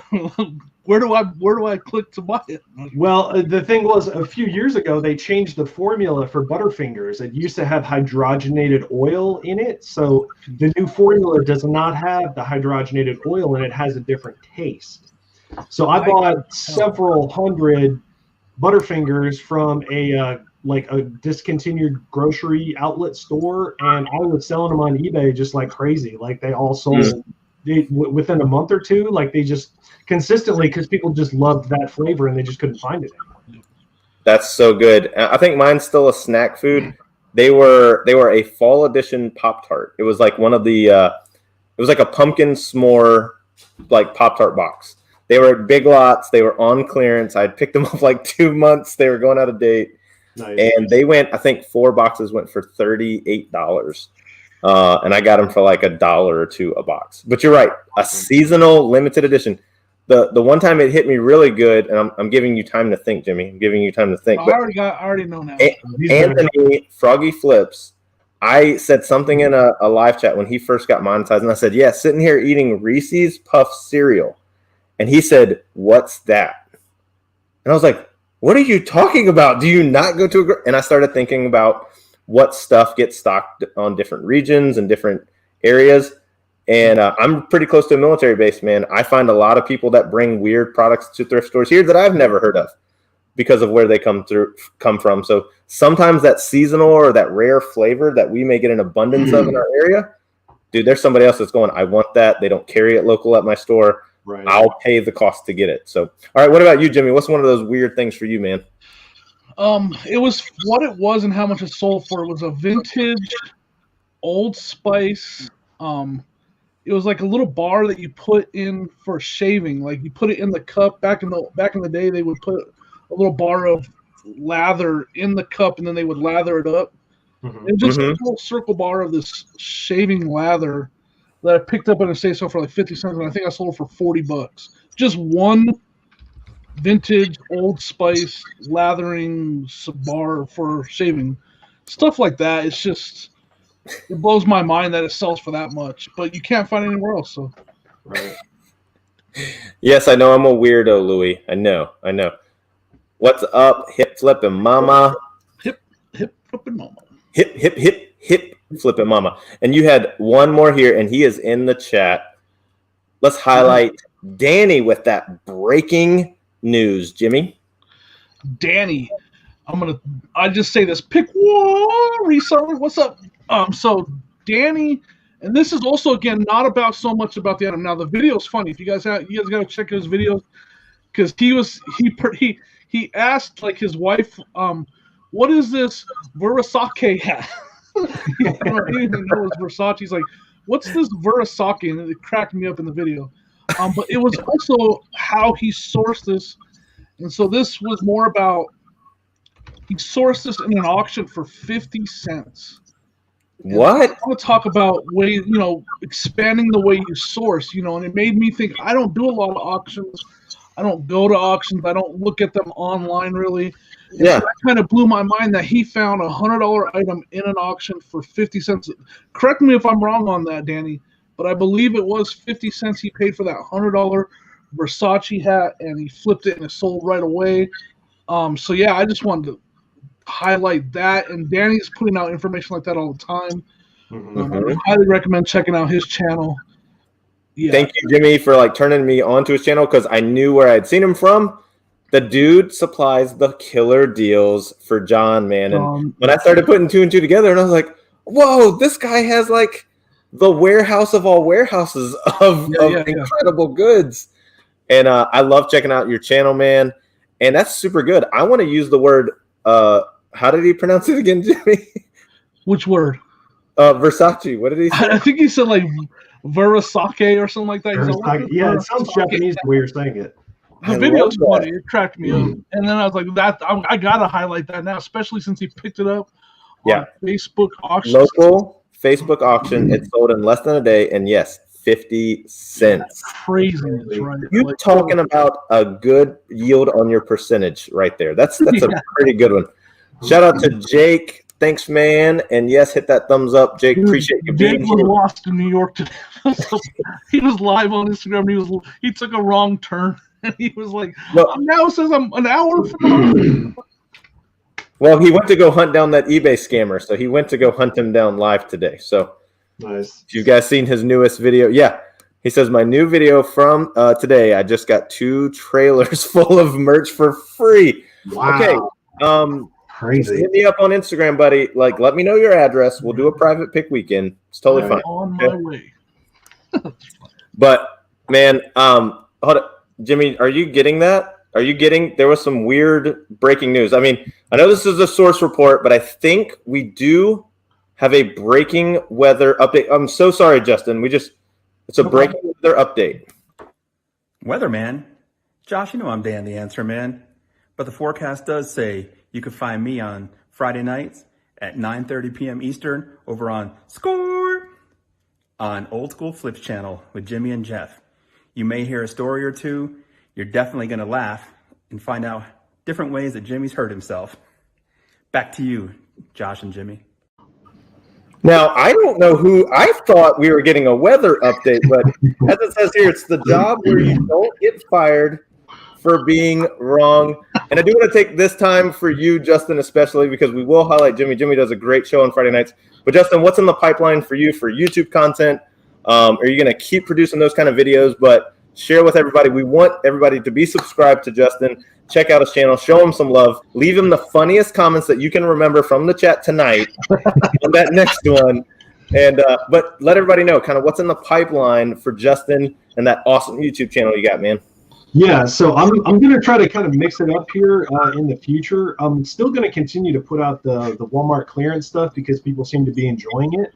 Where do I click to buy it? Well, the thing was, a few years ago, they changed the formula for Butterfingers. It used to have hydrogenated oil in it, so the new formula does not have the hydrogenated oil, and it has a different taste. So I bought several hundred Butterfingers from a discontinued grocery outlet store, and I was selling them on eBay just like crazy. Like they all sold within a month or two. Like they just consistently, because people just loved that flavor and they just couldn't find it anymore. That's so good. I think mine's still a snack food. They were a fall edition Pop-Tart. It was like one of the it was like a pumpkin s'more like Pop-Tart box. They were Big Lots. They were on clearance. I'd picked them up like 2 months. They were going out of date. Nice. And they went, I think 4 boxes went for $38. And I got them for like $1 or $2 a box. But you're right. A seasonal limited edition. The one time it hit me really good, and I'm giving you time to think, Jimmy. I'm giving you time to think. I already know now. Anthony Froggy Flips, I said something in a live chat when he first got monetized, and I said, yeah, sitting here eating Reese's Puff cereal. And he said, what's that? And I was like, what are you talking about? Do you not go to and I started thinking about what stuff gets stocked on different regions and different areas. And I'm pretty close to a military base, man. I find a lot of people that bring weird products to thrift stores here that I've never heard of because of where they come from. So sometimes that seasonal or that rare flavor that we may get an abundance of in our area, dude, there's somebody else that's going, I want that. They don't carry it local at my store. Right. I'll pay the cost to get it. So, all right, what about you, Jimmy? What's one of those weird things for you, man? It was what it was and how much it sold for. It was a vintage Old Spice. It was like a little bar that you put in for shaving. Like you put it in the cup. Back in the day, they would put a little bar of lather in the cup, and then they would lather it up. Mm-hmm. It was just a little circle bar of this shaving lather that I picked up on a estate sale for like 50 cents, and I think I sold it for $40. Just one vintage Old Spice lathering bar for shaving. Stuff like that. It's just, it blows my mind that it sells for that much, but you can't find it anywhere else. So, right. Yes, I know I'm a weirdo, Louis. I know. What's up, hip flipping mama? Hip flipping mama. Hip flipping mama. And you had one more here, and he is in the chat. Let's highlight Danny with that breaking news, Jimmy. Danny, I just say this. Pick one reseller. What's up? So Danny, and this is also again not about so much about the item. Now the video's funny. If you guys got to check his videos, because he asked like his wife, what is this Versace hat? He didn't even know it was Versace. He's like, what's this Versace? And it cracked me up in the video. But it was also how he sourced this. And so this was more about, he sourced this in an auction for 50 cents. What? I want to talk about expanding the way you source, and it made me think, I don't do a lot of auctions. I don't go to auctions. I don't look at them online really. And yeah. So that kind of blew my mind that he found a $100 item in an auction for 50 cents. Correct me if I'm wrong on that, Danny, but I believe it was 50 cents he paid for that $100 Versace hat, and he flipped it and it sold right away. So yeah, I just wanted to highlight that, and Danny's putting out information like that all the time. I highly recommend checking out his channel. Yeah. Thank you, Jimmy, for turning me onto his channel, because I knew where I'd seen him from. The dude supplies the killer deals for John, man. And when I started putting two and two together, and I was like, whoa, this guy has the warehouse of all warehouses of incredible goods. And I love checking out your channel, man. And that's super good. I want to use the word, how did he pronounce it again, Jimmy? Which word? Versace. What did he say? I think he said Versace or something like that. Yeah, it sounds Japanese the way you're saying it. The video's funny. It cracked me up. And then I was like, I got to highlight that now, especially since he picked it up on Facebook auction. Local Facebook auction. It sold in less than a day. And yes, 50 cents. Crazy, right? You talking about a good yield on your percentage right there. That's a pretty good one. Shout out to Jake. Thanks, man. And yes, hit that thumbs up, Jake. Appreciate you being here. Jake was lost in New York today. He was live on Instagram. He took a wrong turn. And he was like, now says I'm an hour from. Well, he went to go hunt down that eBay scammer. So he went to go hunt him down live today. So nice. If you guys seen his newest video, he says, my new video from today, I just got 2 trailers full of merch for free. Wow. Okay. Crazy. Hit me up on Instagram, buddy. Let me know your address. We'll do a private pick weekend. It's totally fine. On my way. But man, hold on. Jimmy, are you getting that? There was some weird breaking news. I mean, I know this is a source report, but I think we do have a breaking weather update. I'm so sorry, Justin. It's a breaking weather update. Weatherman? Josh, you know I'm Dan the Answer Man. But the forecast does say you can find me on Friday nights at 9:30 p.m. Eastern over on Score on Old School Flips channel with Jimmy and Jeff. You may hear a story or two. You're definitely going to laugh and find out different ways that Jimmy's hurt himself. Back to you, Josh and Jimmy. Now, I don't know I thought we were getting a weather update, but as it says here, it's the job where you don't get fired for being wrong. And I do want to take this time for you, Justin, especially because we will highlight Jimmy. Jimmy does a great show on Friday nights. But Justin, what's in the pipeline for you for YouTube content? Are you going to keep producing those kind of videos? But share with everybody. We want everybody to be subscribed to Justin. Check out his channel. Show him some love. Leave him the funniest comments that you can remember from the chat tonight on that next one. And but let everybody know kind of what's in the pipeline for Justin and that awesome YouTube channel you got, man. Yeah, so I'm going to try to kind of mix it up here in the future. I'm still going to continue to put out the Walmart clearance stuff because people seem to be enjoying it.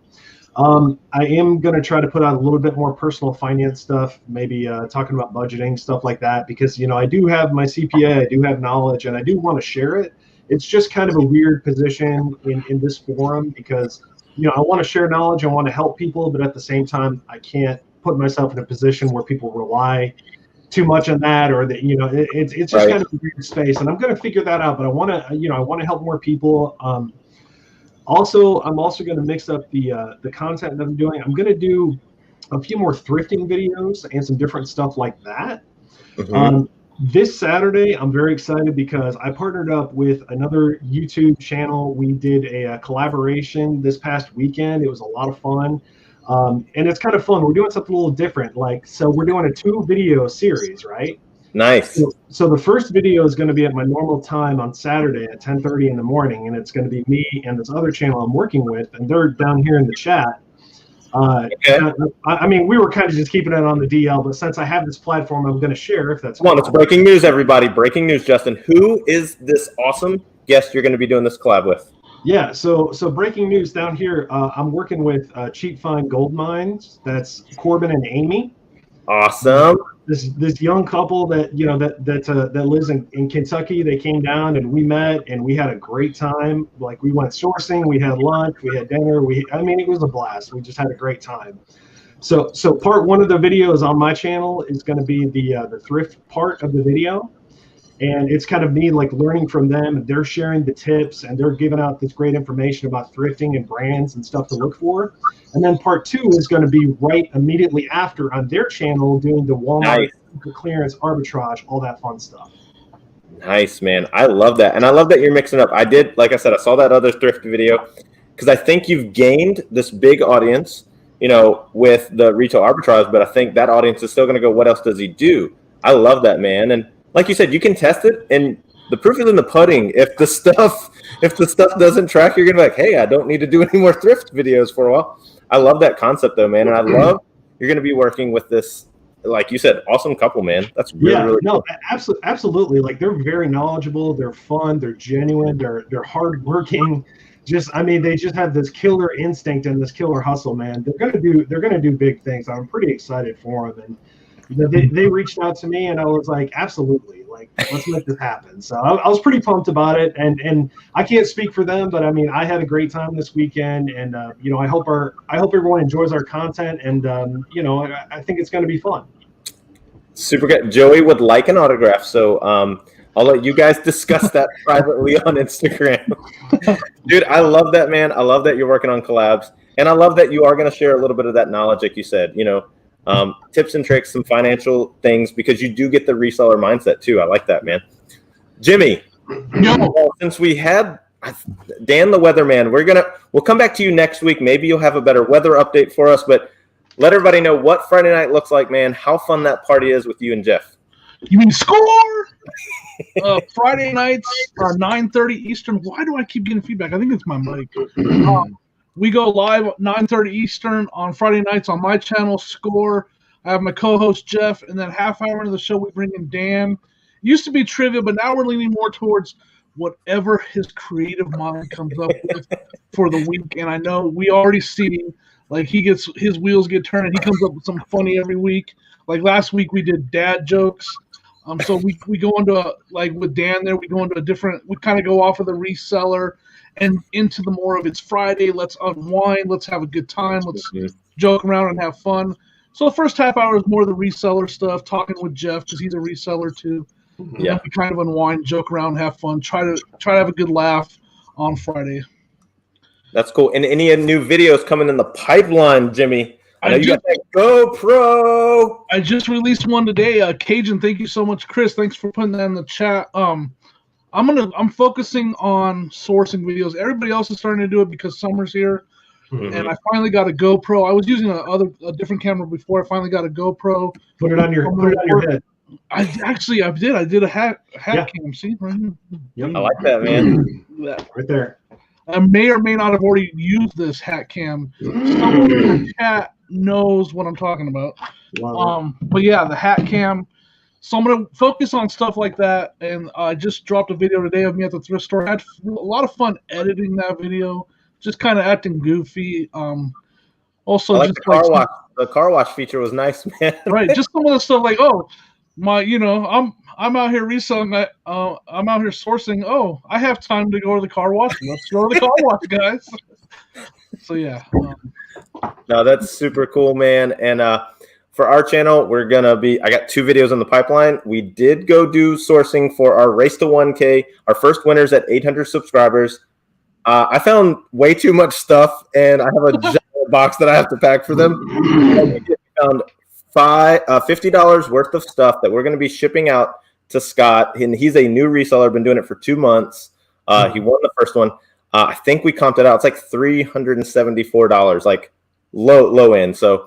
I am going to try to put out a little bit more personal finance stuff, maybe talking about budgeting, stuff like that, because, I do have my CPA, I do have knowledge, and I do want to share it. It's just kind of a weird position in this forum because, I want to share knowledge, I want to help people, but at the same time, I can't put myself in a position where people rely too much on that, or that it's just Right. kind of a weird space, and I'm going to figure that out. But I want to help more people. Also, I'm also going to mix up the content that I'm doing. I'm going to do a few more thrifting videos and some different stuff like that. Mhm. This Saturday, I'm very excited because I partnered up with another YouTube channel. We did a collaboration this past weekend. It was a lot of fun. And it's kind of fun. We're doing something a little different. So we're doing a 2-video series, right? Nice. So the first video is going to be at my normal time on Saturday at 10:30 in the morning, and it's going to be me and this other channel I'm working with, and they're down here in the chat. Okay. I mean, we were kind of just keeping it on the DL, but since I have this platform, I'm going to share if that's Come on, it's breaking news, everybody. Breaking news, Justin. Who is this awesome guest you're going to be doing this collab with? Yeah, so breaking news down here. I'm working with Cheap Find Gold Mines. That's Corbin and Amy. Awesome. This young couple that that lives in Kentucky. They came down and we met and we had a great time. Like, we went sourcing, we had lunch, we had dinner. It was a blast. We just had a great time. So part one of the videos on my channel is going to be the thrift part of the video. And it's kind of me learning from them, and they're sharing the tips and they're giving out this great information about thrifting and brands and stuff to look for. And then part two is going to be right immediately after on their channel, doing the Walmart clearance, arbitrage, all that fun stuff. Nice, man. I love that. And I love that you're mixing up. I did, like I said, I saw that other thrift video because I think you've gained this big audience, with the retail arbitrage, but I think that audience is still going to go, what else does he do? I love that, man. And like you said, you can test it, and the proof is in the pudding. If the stuff doesn't track, you're gonna be like, hey, I don't need to do any more thrift videos for a while. I love that concept though, man, and I love you're gonna be working with this, like you said, awesome couple, man. That's really cool. Absolutely. They're very knowledgeable, they're fun, they're genuine, they're hardworking. They just have this killer instinct and this killer hustle, man. They're gonna do big things. I'm pretty excited for them. And they reached out to me and I was like, absolutely, let's make this happen. So I was pretty pumped about it, and I can't speak for them, but I had a great time this weekend, and I hope everyone enjoys our content, and I think it's going to be fun. Super good. Joey would like an autograph, so I'll let you guys discuss that privately on Instagram. Dude, I love that, man. I love that you're working on collabs, and I love that you are going to share a little bit of that knowledge, like you said, tips and tricks, some financial things, because you do get the reseller mindset too. I like that, man. Jimmy, since we had Dan the weatherman, we'll come back to you next week. Maybe you'll have a better weather update for us, but let everybody know what Friday night looks like, man. How fun that party is with you and Jeff. You mean score? Friday nights are 9:30 Eastern. Why do I keep getting feedback? I think it's my mic. We go live at 9:30 Eastern on Friday nights on my channel, Score. I have my co-host, Jeff, and then half hour into the show, we bring in Dan. Used to be trivia, but now we're leaning more towards whatever his creative mind comes up with for the week. And I know we already see, his wheels get turned, and he comes up with something funny every week. Like last week, we did dad jokes. So we go into, with Dan there, we go into we kind of go off of the reseller and into the more of it's Friday, let's unwind, let's have a good time, let's joke around and have fun. So the first half hour is more of the reseller stuff, talking with Jeff because he's a reseller too. Yeah, we kind of unwind, joke around, have fun, try to have a good laugh on Friday. That's cool. And any new videos coming in the pipeline, Jimmy? I know you got that GoPro. I just released one today. Cajun, thank you so much. Chris, thanks for putting that in the chat. I'm focusing on sourcing videos. Everybody else is starting to do it because summer's here, and I finally got a GoPro. I was using a different camera before. I finally got a GoPro. Put it on your head. I did. I did a hat cam. See, right here. Yep. I like that, man. Right there. I may or may not have already used this hat cam. Someone in the chat knows what I'm talking about. But yeah, the hat cam. So I'm gonna focus on stuff like that. And I just dropped a video today of me at the thrift store. I had a lot of fun editing that video, just kind of acting goofy. Also, I like just the car wash. The car wash feature was nice, man. right, just some of the stuff like, oh, I'm out here reselling. I'm out here sourcing. Oh, I have time to go to the car wash. Let's go to the car wash, guys. So yeah. No, that's super cool, man. And for our channel, I got 2 videos in the pipeline. We did go do sourcing for our Race to 1K. Our first winner's at 800 subscribers. I found way too much stuff, and I have a giant box that I have to pack for them. And we found $50 worth of stuff that we're going to be shipping out to Scott. And he's a new reseller, been doing it for 2 months. He won the first one. I think we comped it out. It's like $374, like low end. So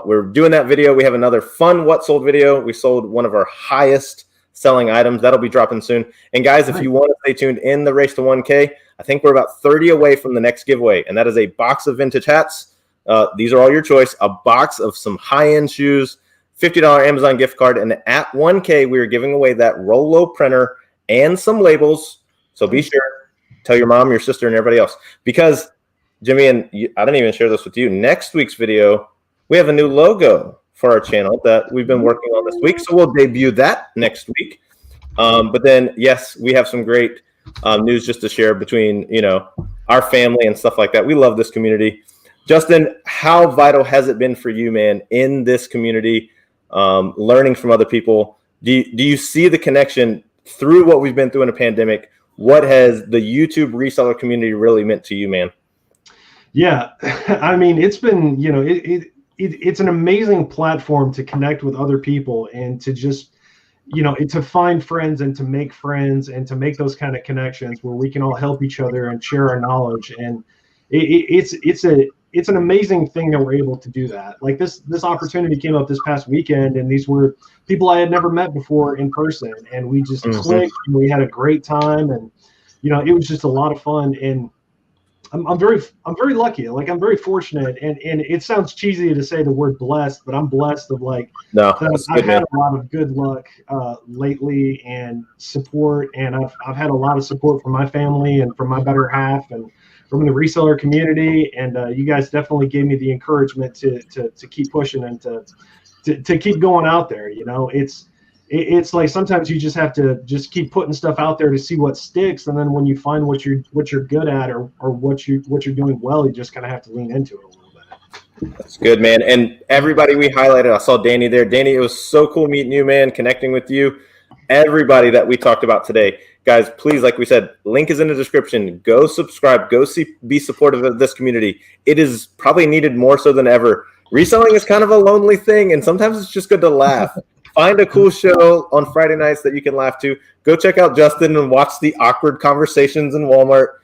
we're doing that video. We have another fun what sold video. We sold one of our highest selling items. That'll be dropping soon. And guys, if you want to stay tuned in the Race to 1K, I think we're about 30 away from the next giveaway. And that is a box of vintage hats. These are all your choice. A box of some high-end shoes, $50 Amazon gift card. And at 1K, we are giving away that Rolo printer and some labels. So be sure, tell your mom, your sister, and everybody else. Because, Jimmy, and I didn't even share this with you. Next week's video, we have a new logo for our channel that we've been working on this week. So we'll debut that next week. But then, yes, we have some great news just to share between, our family and stuff like that. We love this community. Justin, how vital has it been for you, man, in this community, learning from other people? Do you see the connection through what we've been through in a pandemic? What has the YouTube reseller community really meant to you, man? Yeah, I mean, it's been, it's an amazing platform to connect with other people and to just, to find friends and to make friends and to make those kind of connections where we can all help each other and share our knowledge. And it's an amazing thing that we're able to do that. Like this opportunity came up this past weekend, and these were people I had never met before in person, and we just clicked and we had a great time, and it was just a lot of fun. And I'm very lucky. Like, I'm very fortunate, and it sounds cheesy to say the word blessed, but I'm blessed of I've had a lot of good luck lately and support, and I've had a lot of support from my family and from my better half and from the reseller community, and you guys definitely gave me the encouragement to keep pushing and to keep going out there. It's like sometimes you just have to just keep putting stuff out there to see what sticks, and then when you find what you're good at or what you're doing well, you just kind of have to lean into it a little bit. That's good, man. And everybody we highlighted, I saw Danny there. Danny, it was so cool meeting you, man, connecting with you. Everybody that we talked about today, guys, please, like we said, link is in the description. Go subscribe. Go be supportive of this community. It is probably needed more so than ever. Reselling is kind of a lonely thing, and sometimes it's just good to laugh. Find a cool show on Friday nights that you can laugh to. Go check out Justin and watch the awkward conversations in Walmart.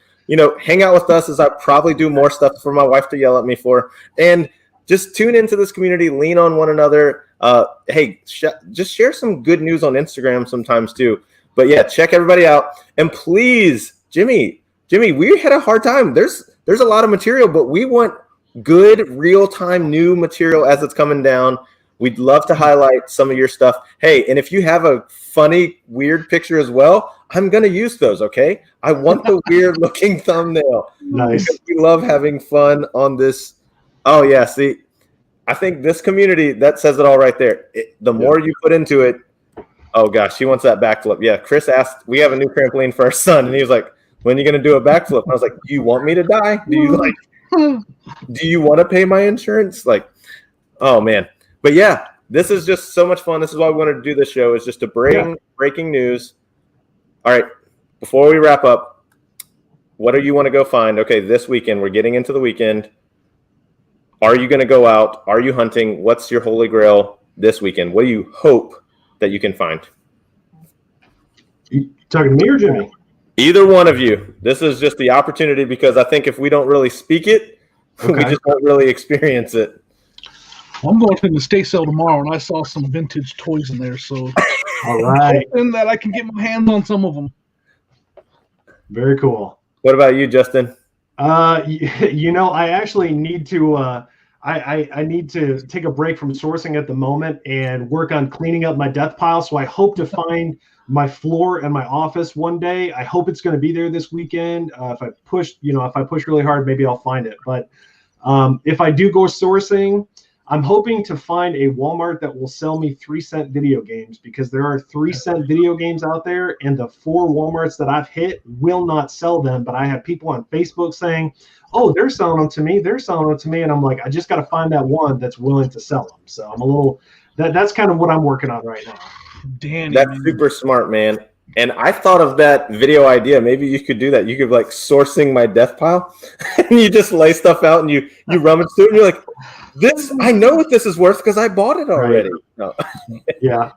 Hang out with us as I probably do more stuff for my wife to yell at me for. And just tune into this community, lean on one another. Hey, just share some good news on Instagram sometimes too. But yeah, check everybody out. And please, Jimmy, we had a hard time. There's a lot of material, but we want good real-time new material as it's coming down. We'd love to highlight some of your stuff. Hey, and if you have a funny, weird picture as well, I'm going to use those, okay? I want the weird-looking thumbnail. Nice. We love having fun on this. Oh, yeah, see, I think this community, that says it all right there. The more you put into it, oh, gosh, she wants that backflip. Yeah, Chris asked, we have a new trampoline for our son, and he was like, when are you going to do a backflip? And I was like, do you want me to die? Do you want to pay my insurance? Like, oh, man. But yeah, this is just so much fun. This is why we wanted to do this show, is just to bring breaking news. All right, before we wrap up, what do you want to go find? Okay, this weekend, we're getting into the weekend. Are you going to go out? Are you hunting? What's your holy grail this weekend? What do you hope that you can find? You talking to me or Jimmy? Either one of you. This is just the opportunity, because I think if we don't really speak it, we just won't really experience it. I'm going to the estate sale tomorrow, and I saw some vintage toys in there, so all right, hoping that I can get my hands on some of them. Very cool. What about you, Justin? I actually need to. I need to take a break from sourcing at the moment and work on cleaning up my death pile. So I hope to find my floor in my office one day. I hope it's going to be there this weekend. If I push really hard, maybe I'll find it. But if I do go sourcing, I'm hoping to find a Walmart that will sell me 3-cent video games, because there are 3-cent video games out there, and the 4 Walmarts that I've hit will not sell them. But I have people on Facebook saying, oh, they're selling them to me. They're selling them to me. And I'm like, I just got to find that one that's willing to sell them. So I'm a little, that's kind of what I'm working on right now. Danny, that's super smart, man. And I thought of that video idea. Maybe you could do that. You could like sourcing my death pile, and you just lay stuff out and you rummage through it, and you're like, this, I know what this is worth because I bought it already. Right. No. Yeah.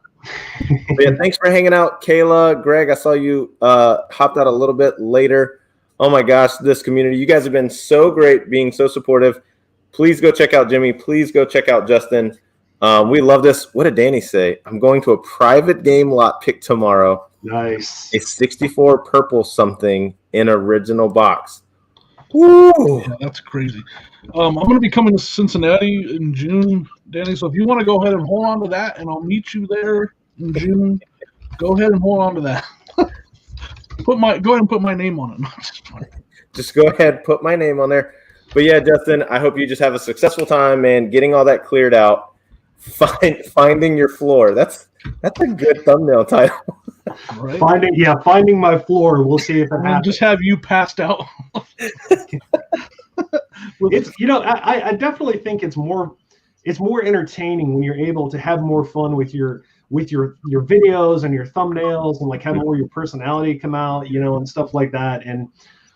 Yeah. Thanks for hanging out, Kayla. Greg, I saw you hopped out a little bit later. Oh my gosh, this community. You guys have been so great, being so supportive. Please go check out Jimmy. Please go check out Justin. We love this. What did Danny say? I'm going to a private game lot pick tomorrow. Nice. A 64 purple something in original box. Woo! Yeah, that's crazy. I'm going to be coming to Cincinnati in June, Danny. So if you want to go ahead and hold on to that, and I'll meet you there in June, go ahead and hold on to that. Go ahead and put my name on it. Just go ahead, put my name on there. But yeah, Justin, I hope you just have a successful time, man. Getting all that cleared out, finding your floor. That's a good thumbnail title. Right? Finding my floor. We'll see if it happens. Just have you passed out. It's I definitely think it's more entertaining when you're able to have more fun with your videos and your thumbnails, and like have more of your personality come out, and stuff like that. And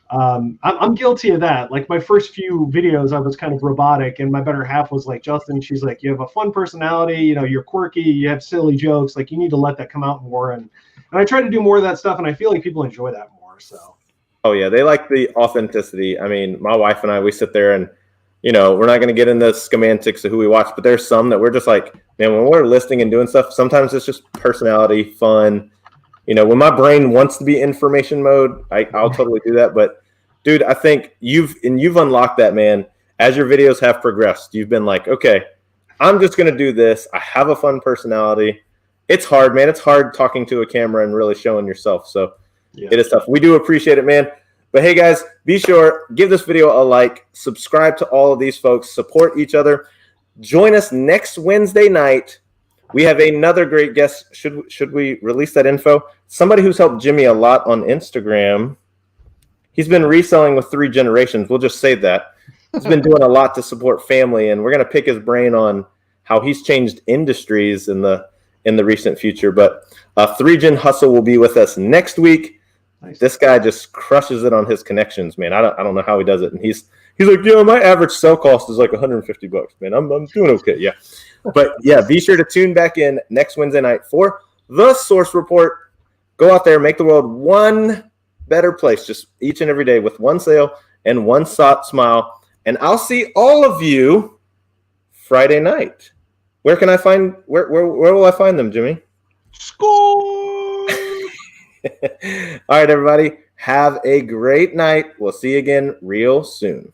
I'm guilty of that. Like my first few videos, I was kind of robotic, and my better half was like, Justin, she's like, you have a fun personality, you're quirky, you have silly jokes, like you need to let that come out more. And I try to do more of that stuff, and I feel like people enjoy that more. So. Oh yeah, they like the authenticity. I mean, my wife and I, we sit there and, we're not going to get into semantics of who we watch, but there's some that we're just like, man, when we're listing and doing stuff, sometimes it's just personality, fun. When my brain wants to be information mode, I'll totally do that. But dude, I think you've unlocked that, man. As your videos have progressed, you've been like, okay, I'm just going to do this. I have a fun personality. It's hard, man. It's hard talking to a camera and really showing yourself. So yeah. It is tough. We do appreciate it, man. But hey, guys, be sure, give this video a like, subscribe to all of these folks, support each other. Join us next Wednesday night. We have another great guest. Should we release that info? Somebody who's helped Jimmy a lot on Instagram. He's been reselling with 3 generations. We'll just say that. He's been doing a lot to support family, and we're going to pick his brain on how he's changed industries in the recent future. But 3Gen Hustle will be with us next week. Nice. This guy just crushes it on his connections, man. I don't know how he does it. And he's like, my average sell cost is like $150, man. I'm doing okay. Yeah. But yeah, be sure to tune back in next Wednesday night for the Source Report. Go out there, make the world one better place, just each and every day, with one sale and one smile. And I'll see all of you Friday night. Where can I find, where will I find them, Jimmy? Score! All right, everybody. Have a great night. We'll see you again real soon.